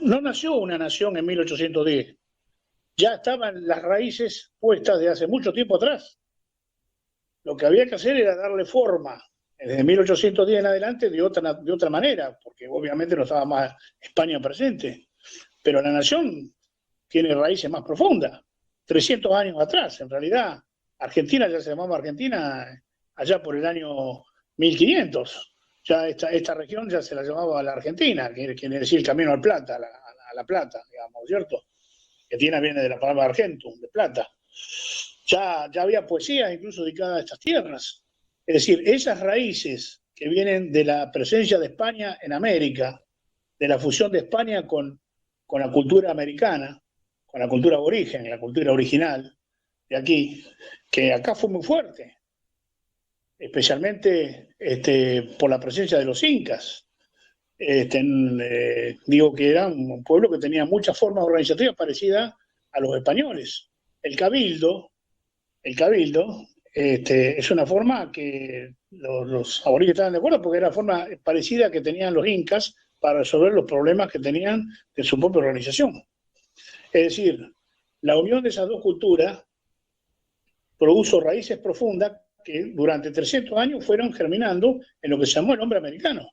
no nació una nación en 1810, ya estaban las raíces puestas de hace mucho tiempo atrás. Lo que había que hacer era darle forma desde 1810 en adelante de otra manera, porque obviamente no estaba más España presente, pero la nación tiene raíces más profundas, 300 años atrás, en realidad. Argentina ya se llamaba Argentina allá por el año 1500. Ya esta región ya se la llamaba la Argentina, que quiere decir el camino al plata, a la plata, digamos, ¿cierto? Que viene de la palabra argentum, de plata. Ya había poesía incluso dedicada a estas tierras. Es decir, esas raíces que vienen de la presencia de España en América, de la fusión de España con la cultura americana, con la cultura aborigen, la cultura original de aquí, que acá fue muy fuerte, especialmente por la presencia de los incas. Digo que era un pueblo que tenía muchas formas organizativas parecidas a los españoles. El cabildo es una forma que los aborígenes estaban de acuerdo porque era la forma parecida que tenían los incas para resolver los problemas que tenían de su propia organización. Es decir, la unión de esas dos culturas produjo raíces profundas que durante 300 años fueron germinando en lo que se llamó el hombre americano,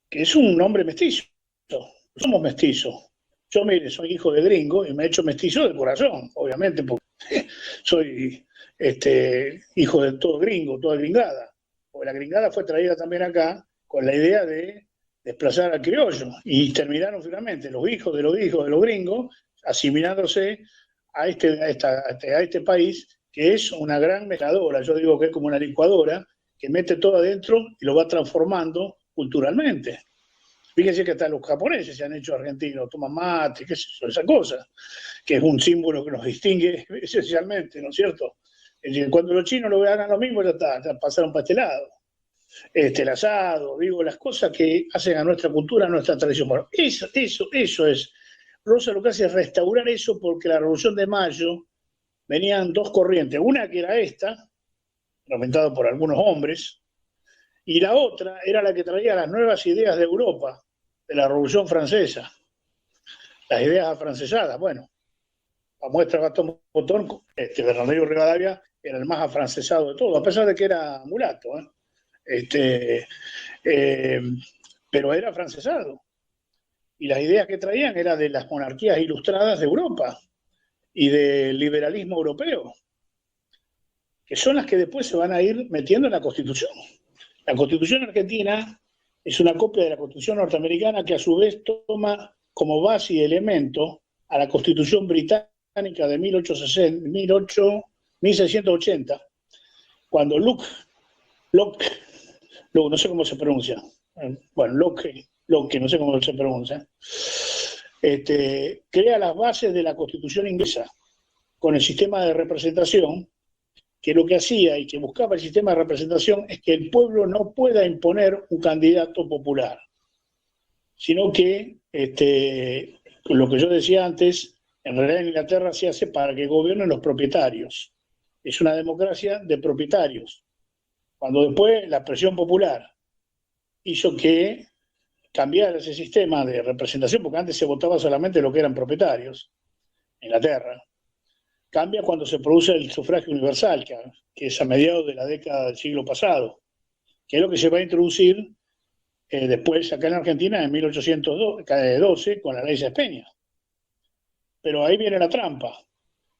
que es un hombre mestizo. Somos mestizos. Yo, mire, soy hijo de gringo y me he hecho mestizo de corazón, obviamente, porque soy hijo de todo gringo, toda gringada. Porque la gringada fue traída también acá con la idea de desplazar al criollo y terminaron finalmente los hijos de los gringos asimilándose a este país, que es una gran mezcladora. Yo digo que es como una licuadora que mete todo adentro y lo va transformando culturalmente. Fíjense que hasta los japoneses se han hecho argentinos, toman mate, qué es eso, esa cosa, que es un símbolo que nos distingue esencialmente, ¿no es cierto? Cuando los chinos lo hagan lo mismo, ya está, ya pasaron para este lado. El asado, digo, las cosas que hacen a nuestra cultura, a nuestra tradición. Bueno, eso es. Rosa lo que hace es restaurar eso porque la Revolución de Mayo venían dos corrientes. Una que era esta, representada por algunos hombres, y la otra era la que traía las nuevas ideas de Europa, de la Revolución Francesa, las ideas afrancesadas. Bueno, a muestra Gastón Botón, Bernardino Rivadavia era el más afrancesado de todo, a pesar de que era mulato, pero era afrancesado. Y las ideas que traían eran de las monarquías ilustradas de Europa y del liberalismo europeo, que son las que después se van a ir metiendo en la Constitución. La Constitución argentina es una copia de la Constitución norteamericana que a su vez toma como base y elemento a la Constitución británica de 1680, cuando Locke, no sé cómo se pronuncia, bueno, Locke, no sé cómo se pronuncia, crea las bases de la Constitución inglesa con el sistema de representación, que lo que hacía y que buscaba el sistema de representación es que el pueblo no pueda imponer un candidato popular, sino que lo que yo decía antes, en realidad en Inglaterra se hace para que gobiernen los propietarios. Es una democracia de propietarios. Cuando después la presión popular hizo que cambiara ese sistema de representación, porque antes se votaba solamente lo que eran propietarios, en Inglaterra, cambia cuando se produce el sufragio universal, que es a mediados de la década del siglo pasado, que es lo que se va a introducir después acá en Argentina en 1812 con la ley Sáenz Peña. Pero ahí viene la trampa,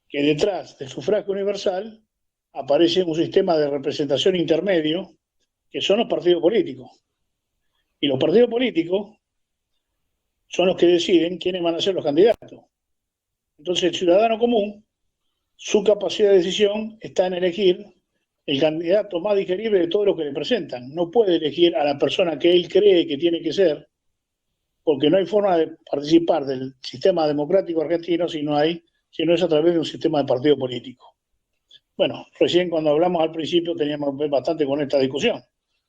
que detrás del sufragio universal aparece un sistema de representación intermedio, que son los partidos políticos. Y los partidos políticos son los que deciden quiénes van a ser los candidatos. Entonces el ciudadano común, su capacidad de decisión está en elegir el candidato más digerible de todo lo que le presentan. No puede elegir a la persona que él cree que tiene que ser, porque no hay forma de participar del sistema democrático argentino si no es a través de un sistema de partido político. Bueno, recién cuando hablamos al principio teníamos que ver bastante con esta discusión,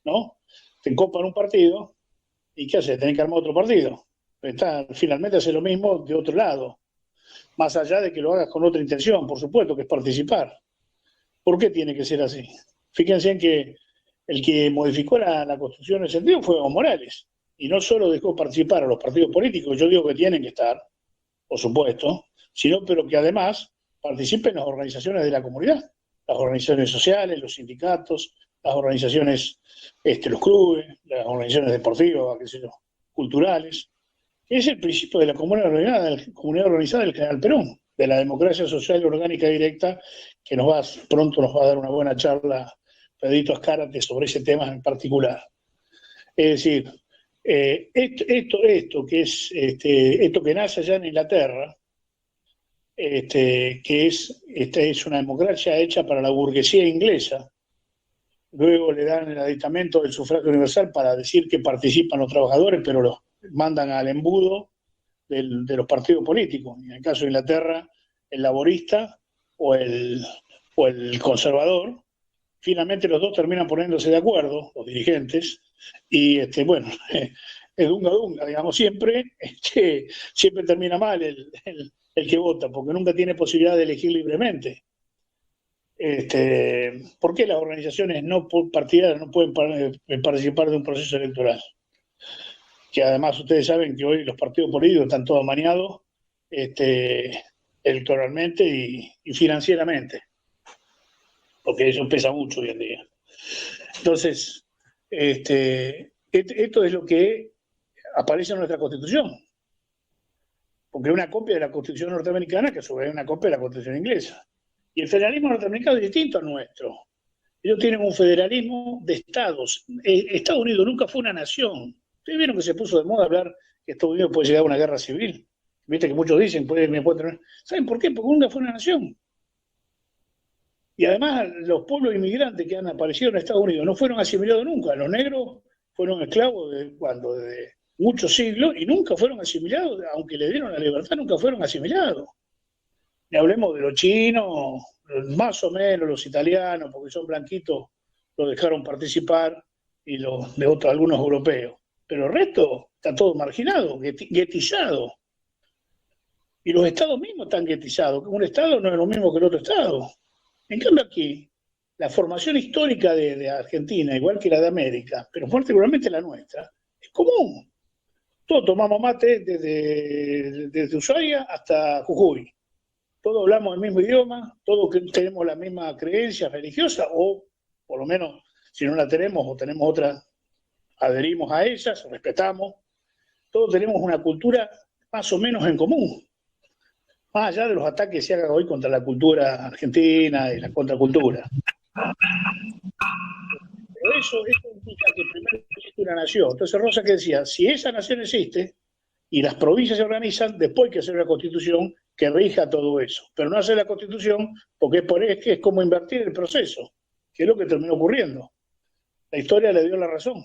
¿no? Te copan un partido y ¿qué haces? Tenés que armar otro partido. Finalmente hace lo mismo de otro lado, más allá de que lo hagas con otra intención, por supuesto, que es participar. ¿Por qué tiene que ser así? Fíjense en que el que modificó la Constitución en ese sentido fue Evo Morales. y no solo dejó participar a los partidos políticos, yo digo que tienen que estar, por supuesto, sino pero que además participen las organizaciones de la comunidad, las organizaciones sociales, los sindicatos, las organizaciones, los clubes, las organizaciones deportivas, qué sé yo, culturales, que es el principio de la comunidad organizada del general Perón, de la democracia social orgánica directa, que pronto nos va a dar una buena charla Pedrito Azcárate sobre ese tema en particular. Es decir, esto que nace allá en Inglaterra, esta es una democracia hecha para la burguesía inglesa. Luego le dan el aditamento del sufragio universal para decir que participan los trabajadores, pero los mandan al embudo de los partidos políticos. En el caso de Inglaterra, el laborista o el conservador. Finalmente los dos terminan poniéndose de acuerdo, los dirigentes, y bueno, es dunga, digamos, siempre termina mal el que vota, porque nunca tiene posibilidad de elegir libremente. ¿Por qué las organizaciones no partidarias no pueden participar de un proceso electoral? Que además ustedes saben que hoy los partidos políticos están todos maniados electoralmente y financieramente, porque eso pesa mucho hoy en día. Entonces, esto es lo que aparece en nuestra Constitución, porque es una copia de la Constitución norteamericana que a su vez es una copia de la Constitución inglesa. Y el federalismo norteamericano es distinto al nuestro. Ellos tienen un federalismo de estados. Estados Unidos nunca fue una nación. Ustedes vieron que se puso de moda hablar que Estados Unidos puede llegar a una guerra civil. Viste que muchos dicen, ¿saben por qué? Porque nunca fue una nación. Y además los pueblos inmigrantes que han aparecido en Estados Unidos no fueron asimilados nunca. Los negros fueron esclavos de muchos siglos y nunca fueron asimilados, aunque le dieron la libertad, nunca fueron asimilados. Y hablemos de los chinos, más o menos los italianos, porque son blanquitos, los dejaron participar, y los de algunos europeos. Pero el resto está todo marginado, guetizado. Y los estados mismos están guetizados. Un estado no es lo mismo que el otro estado. En cambio aquí, la formación histórica de Argentina, igual que la de América, pero particularmente la nuestra, es común. Todos tomamos mate desde Ushuaia hasta Jujuy. Todos hablamos el mismo idioma, todos tenemos la misma creencia religiosa, o por lo menos, si no la tenemos o tenemos otra, adherimos a ellas, respetamos. Todos tenemos una cultura más o menos en común. Más allá de los ataques que se hagan hoy contra la cultura argentina y la contracultura. Pero eso implica que primero existe una nación. Entonces Rosa que decía, si esa nación existe y las provincias se organizan, después hay que hacer una constitución que rija todo eso. Pero no hacer la constitución porque es como invertir el proceso, que es lo que terminó ocurriendo. La historia le dio la razón.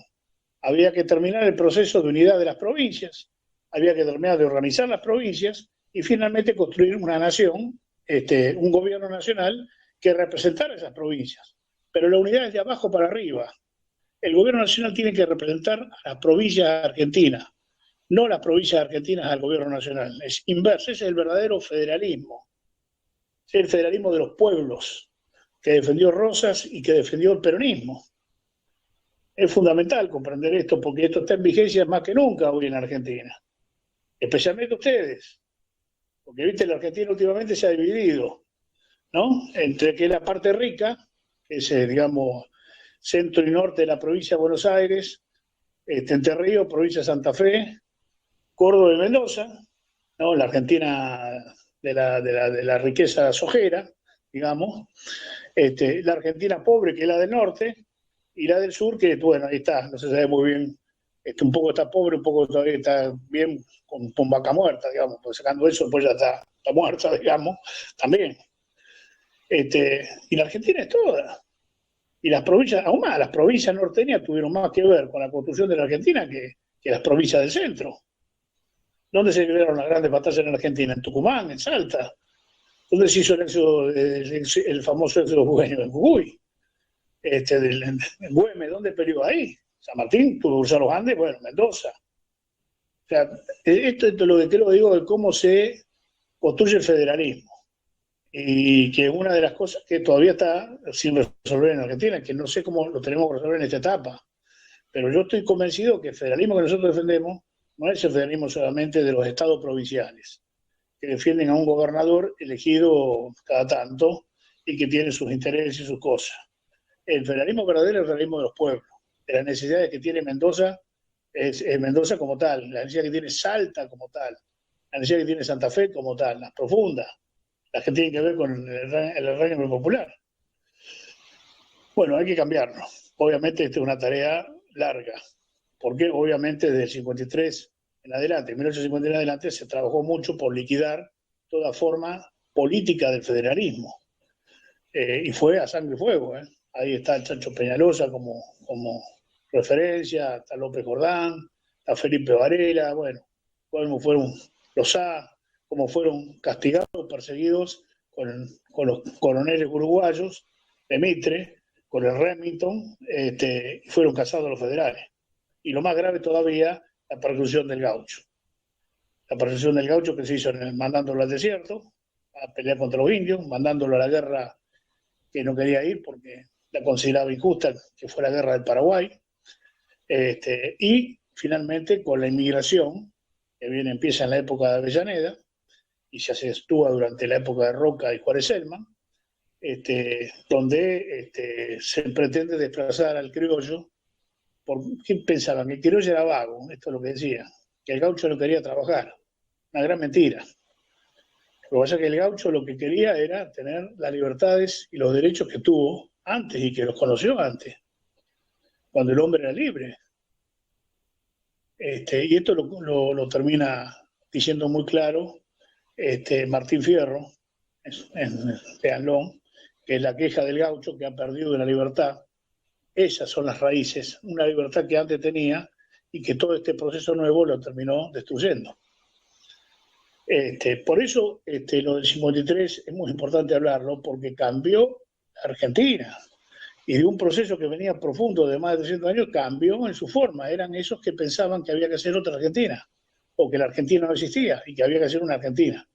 Había que terminar el proceso de unidad de las provincias, había que terminar de organizar las provincias y finalmente construir una nación, un gobierno nacional que representara esas provincias. Pero la unidad es de abajo para arriba. El gobierno nacional tiene que representar a las provincias argentinas, no las provincias argentinas al gobierno nacional. Es inverso, ese es el verdadero federalismo. Es el federalismo de los pueblos que defendió Rosas y que defendió el peronismo. Es fundamental comprender esto porque esto está en vigencia más que nunca hoy en Argentina. Especialmente ustedes. Porque, viste, la Argentina últimamente se ha dividido, ¿no? Entre que es la parte rica, que es, digamos, centro y norte de la provincia de Buenos Aires, Entre Ríos, provincia de Santa Fe, Córdoba y Mendoza, ¿no? La Argentina de la riqueza sojera, digamos, la Argentina pobre, que es la del norte, y la del sur, que, bueno, ahí está, no se sabe muy bien, un poco está pobre, un poco todavía está bien con vaca muerta, digamos, pues sacando eso, pues ya está muerta, digamos, también. Y la Argentina es toda. Y las provincias, aún más, las provincias norteñas tuvieron más que ver con la construcción de la Argentina que las provincias del centro. ¿Dónde se libraron las grandes batallas en Argentina? En Tucumán, en Salta. ¿Dónde se hizo el famoso éxodo jujeño? En Jujuy. En Güemes, ¿dónde peleó ahí? San Martín, tuvo que cruzar los Andes, bueno, Mendoza. O sea, esto es lo que lo digo de cómo se construye el federalismo. Y que una de las cosas que todavía está sin resolver en Argentina, que no sé cómo lo tenemos que resolver en esta etapa, Pero yo estoy convencido que el federalismo que nosotros defendemos no es el federalismo solamente de los estados provinciales, que defienden a un gobernador elegido cada tanto y que tiene sus intereses y sus cosas. El federalismo verdadero es el federalismo de los pueblos, de las necesidades que tiene Mendoza, es Mendoza como tal, la necesidad que tiene Salta como tal, la necesidad que tiene Santa Fe como tal, las profundas, las que tienen que ver con el régimen popular. Bueno, hay que cambiarlo. Obviamente esta es una tarea larga, porque obviamente desde el 53 en adelante, 1850 en adelante, se trabajó mucho por liquidar toda forma política del federalismo. Y fue a sangre y fuego. Ahí está el Chacho Peñalosa como referencia, está López Jordán, está Felipe Varela, bueno, cómo fueron los A, cómo fueron castigados, perseguidos con los coroneles uruguayos de Mitre, con el Remington, fueron cazados los federales. Y lo más grave todavía, la persecución del gaucho. La persecución del gaucho que se hizo mandándolo al desierto, a pelear contra los indios, mandándolo a la guerra que no quería ir porque la consideraba injusta, que fue la guerra del Paraguay. Y finalmente con la inmigración, que empieza en la época de Avellaneda y se acentúa durante la época de Roca y Juárez Selman, donde se pretende desplazar al criollo. ¿Qué pensaban? Que el criollo era vago, esto es lo que decía, que el gaucho no quería trabajar. Una gran mentira. Lo que pasa es que el gaucho lo que quería era tener las libertades y los derechos que tuvo antes y que los conoció antes, cuando el hombre era libre. Y esto lo termina diciendo muy claro Martín Fierro, leanlo, que es la queja del gaucho que ha perdido la libertad. Esas son las raíces, una libertad que antes tenía y que todo este proceso nuevo lo terminó destruyendo. Por eso lo del 53 es muy importante hablarlo, porque cambió Argentina. Y de un proceso que venía profundo de más de 300 años, cambió en su forma. Eran esos que pensaban que había que hacer otra Argentina, o que la Argentina no existía y que había que hacer una Argentina.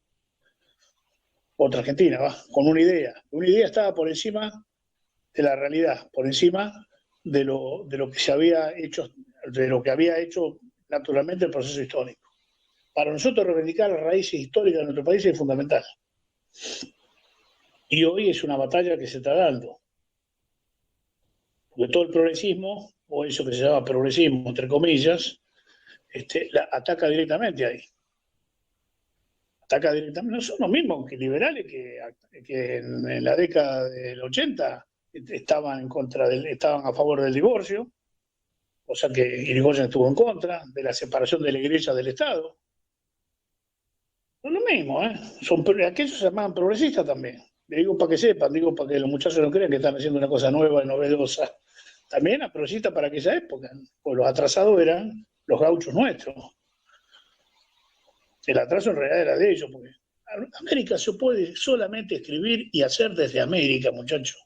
Otra Argentina, con una idea. Una idea estaba por encima de la realidad, por encima de lo que se había hecho, de lo que había hecho naturalmente el proceso histórico. Para nosotros reivindicar las raíces históricas de nuestro país es fundamental. Y hoy es una batalla que se está dando. Porque todo el progresismo, o eso que se llama progresismo, entre comillas, ataca directamente ahí. Ataca directamente. No son los mismos que liberales que en la década del 80 estaban a favor del divorcio, o sea que Irigoyen estuvo en contra de la separación de la Iglesia del Estado. No es lo mismo, aquellos se llamaban progresistas también. Le digo para que sepan, digo para que los muchachos no crean que están haciendo una cosa nueva y novedosa. También era progresista para aquella época, pues los atrasados eran los gauchos nuestros. El atraso en realidad era de ellos, porque América se puede solamente escribir y hacer desde América, muchachos.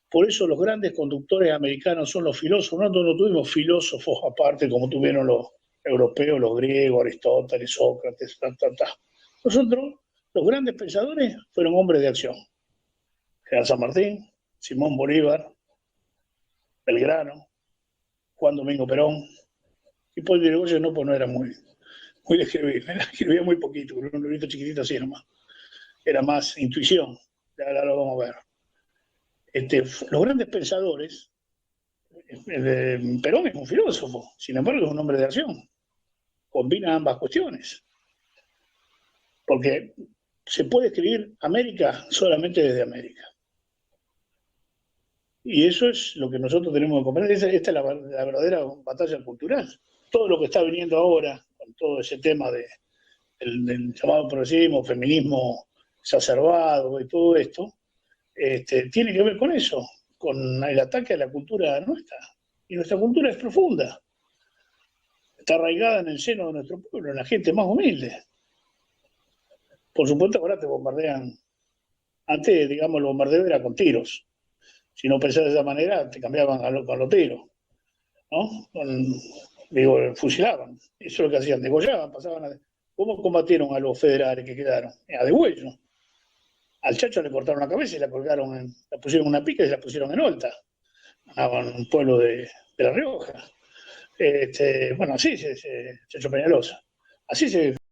Por eso los grandes conductores americanos son los filósofos. Nosotros no tuvimos filósofos aparte como tuvieron los europeos, los griegos, Aristóteles, Sócrates, Nosotros, los grandes pensadores, fueron hombres de acción. General San Martín, Simón Bolívar, Belgrano, Juan Domingo Perón. Y Paul de Yrigoyen no, pues no era muy de escribir, escribía muy poquito, un librito chiquitito así nomás. Era más intuición, ahora lo vamos a ver. Los grandes pensadores, Perón es un filósofo, sin embargo es un hombre de acción. Combina ambas cuestiones. Porque se puede escribir América solamente desde América. Y eso es lo que nosotros tenemos que comprender. Esta es la verdadera batalla cultural. Todo lo que está viniendo ahora, con todo ese tema del llamado progresismo, feminismo exacerbado y todo esto, tiene que ver con eso, con el ataque a la cultura nuestra. Y nuestra cultura es profunda. Está arraigada en el seno de nuestro pueblo, en la gente más humilde. Por supuesto, ahora te bombardean. Antes, digamos, el bombardeo era con tiros. Si no pensás de esa manera, te cambiaban con los tiros, ¿no? Fusilaban. Eso es lo que hacían, degollaban, pasaban. ¿Cómo combatieron a los federales que quedaron? A degüello. Al Chacho le cortaron la cabeza y la pusieron en una pica y la pusieron en Olta, a un pueblo de de La Rioja. Bueno, así Checho Peñalosa. Así se